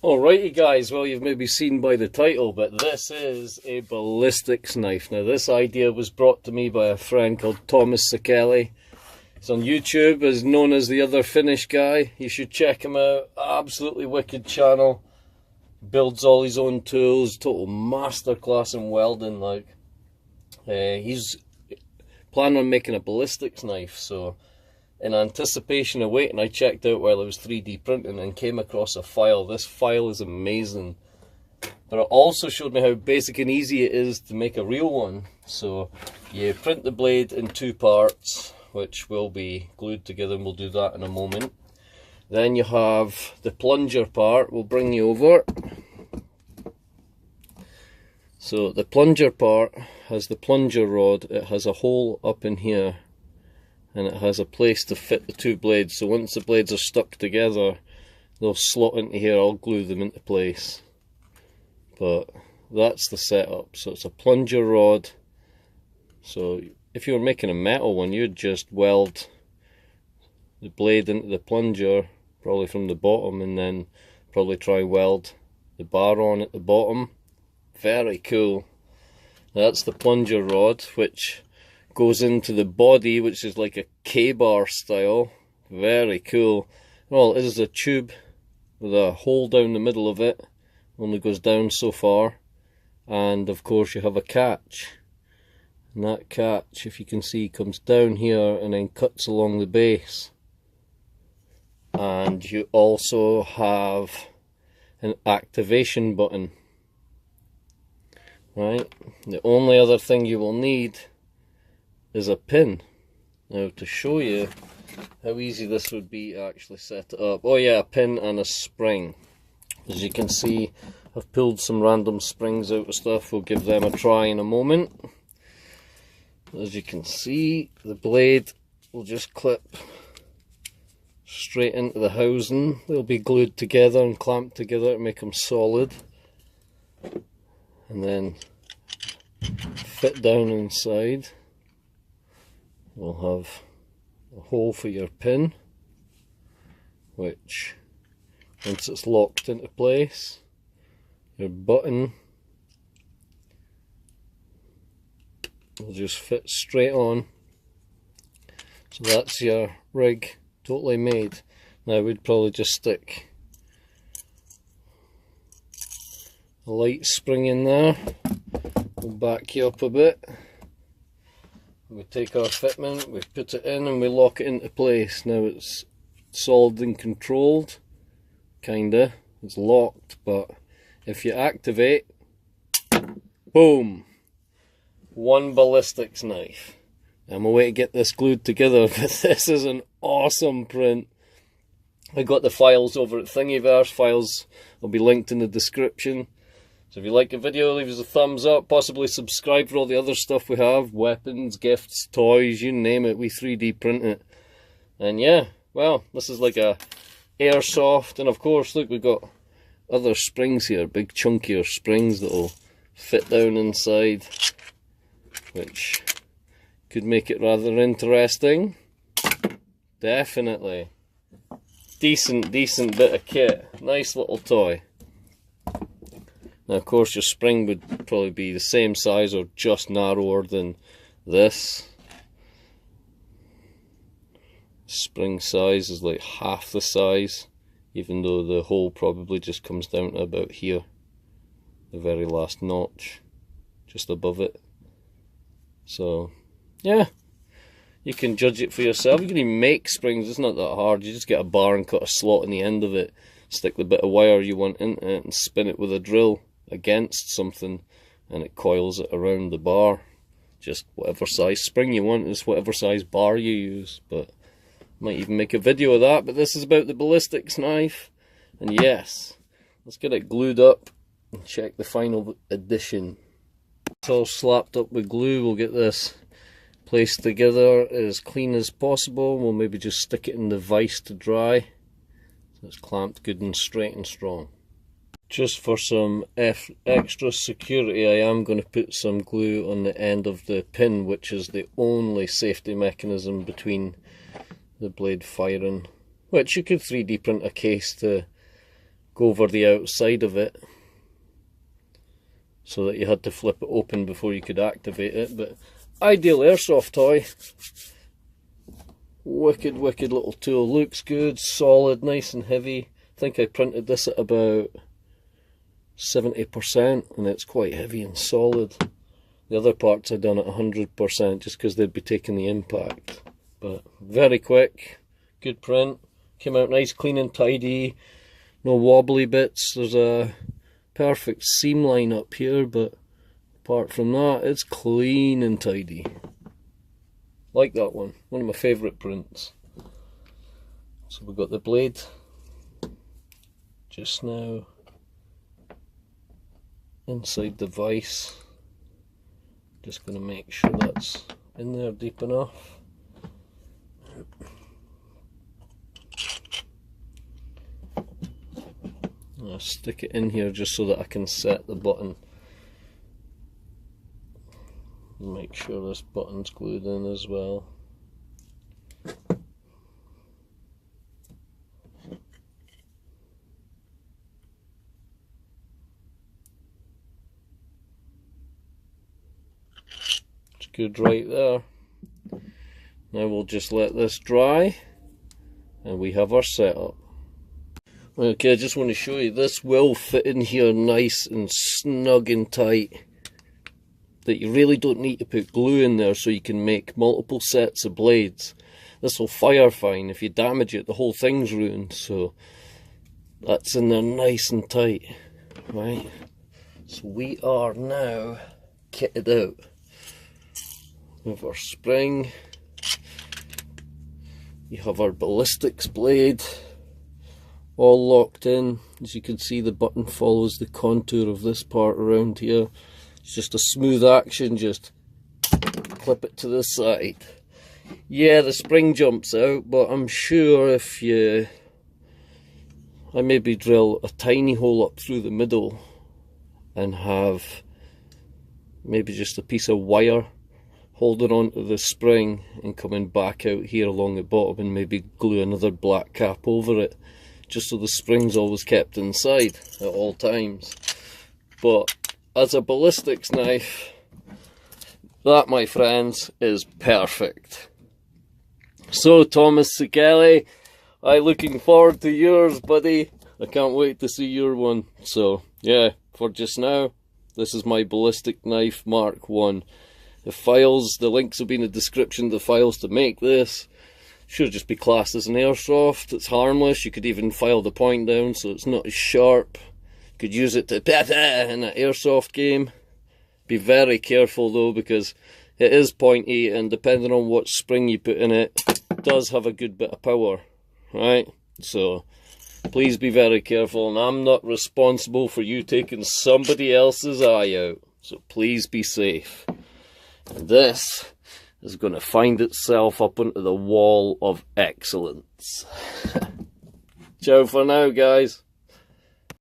Alrighty guys, well you've maybe seen by the title, but this is a ballistics knife. Now this idea was brought to me by a friend called Thomas Sakeli. He's on YouTube, is known as the Other Finnish Guy. You should check him out, absolutely wicked channel. Builds all his own tools, total masterclass in welding. Like he's planning on making a ballistics knife, so in anticipation of waiting, I checked out while I was 3D printing and came across a file. This file is amazing. But it also showed me how basic and easy it is to make a real one. So you print the blade in two parts, which will be glued together, and we'll do that in a moment. Then you have the plunger part. We'll bring you over. So the plunger part has the plunger rod. It has a hole up in here, and it has a place to fit the two blades. So once the blades are stuck together, they'll slot into here. I'll glue them into place. But that's the setup. So it's a plunger rod. So if you were making a metal one, you'd just weld the blade into the plunger, probably from the bottom, and then probably try weld the bar on at the bottom. Very cool. That's the plunger rod, which goes into the body, which is like a K-bar style. Very cool. Well, it is a tube with a hole down the middle of it. Only goes down so far. And of course you have a catch. And that catch, if you can see, comes down here and then cuts along the base. And you also have an activation button. Right? The only other thing you will need is a pin. Now to show you how easy this would be to actually set it up. Oh yeah, a pin and a spring. As you can see, I've pulled some random springs out of stuff. We'll give them a try in a moment. As you can see, the blade will just clip straight into the housing. They'll be glued together and clamped together to make them solid. And then fit down inside. We'll have a hole for your pin, which once it's locked into place, your button will just fit straight on. So that's your rig totally made. Now we'd probably just stick a light spring in there. We'll back you up a bit. We take our fitment, we put it in and we lock it into place. Now it's solid and controlled, kinda. It's locked, but if you activate, boom! One ballistics knife. I'm away to get this glued together, but this is an awesome print. I got the files over at Thingiverse. Files will be linked in the description. So if you like the video, leave us a thumbs up, possibly subscribe for all the other stuff we have, weapons, gifts, toys, you name it, we 3D print it. And yeah, well, this is like a Airsoft, and of course, look, we've got other springs here, big chunkier springs that will fit down inside, which could make it rather interesting. Definitely. Decent bit of kit, nice little toy. Now of course your spring would probably be the same size or just narrower than this. Spring size is like half the size, even though the hole probably just comes down to about here. The very last notch, just above it. So yeah, you can judge it for yourself. You can even make springs, it's not that hard. You just get a bar and cut a slot in the end of it, stick the bit of wire you want into it and spin it with a drill against something, and it coils it around the bar. Just whatever size spring you want is whatever size bar you use, but I might even make a video of that. But this is about the ballistics knife, and yes, let's get it glued up and check the final edition. It's all slapped up with glue. We'll get this placed together as clean as possible. We'll maybe just stick it in the vise to dry, so it's clamped good and straight and strong. Just for some extra security, I am going to put some glue on the end of the pin, which is the only safety mechanism between the blade firing, which you could 3D print a case to go over the outside of it, so that you had to flip it open before you could activate it. But ideal airsoft toy. Wicked little tool. Looks good, solid, nice and heavy. I think I printed this at about 70%, and it's quite heavy and solid. The other parts I done at 100% just because they'd be taking the impact. But very quick, good print. Came out nice, clean and tidy. No wobbly bits. There's a perfect seam line up here, but apart from that, it's clean and tidy. Like that one of my favourite prints. So we've got the blade just now inside the vise. Just going to make sure that's in there deep enough. I'll stick it in here just so that I can set the button. Make sure this button's glued in as well. It's good right there. Now we'll just let this dry and we have our setup. Okay, I just want to show you, this will fit in here nice and snug and tight, that you really don't need to put glue in there, so you can make multiple sets of blades. This will fire fine. If you damage it, the whole thing's ruined. So that's in there nice and tight, right? So we are now kitted out with our spring. You have our ballistics blade all locked in. As you can see, the button follows the contour of this part around here. It's just a smooth action, just clip it to the side. Yeah, the spring jumps out, but I'm sure if I maybe drill a tiny hole up through the middle and have maybe just a piece of wire holding onto the spring and coming back out here along the bottom, and maybe glue another black cap over it, just so the spring's always kept inside at all times. But as a ballistics knife, that, my friends, is perfect. So Thomas Sikeli, I'm looking forward to yours, buddy. I can't wait to see your one. So yeah, for just now, this is my ballistic knife Mark 1. The files, the links will be in the description, the files to make this. Should just be classed as an airsoft. It's harmless. You could even file the point down so it's not as sharp. You could use it to in an airsoft game. Be very careful though, because it is pointy, and depending on what spring you put in it, it does have a good bit of power, right? So please be very careful, and I'm not responsible for you taking somebody else's eye out. So please be safe. And this is going to find itself up onto the wall of excellence. Ciao for now, guys.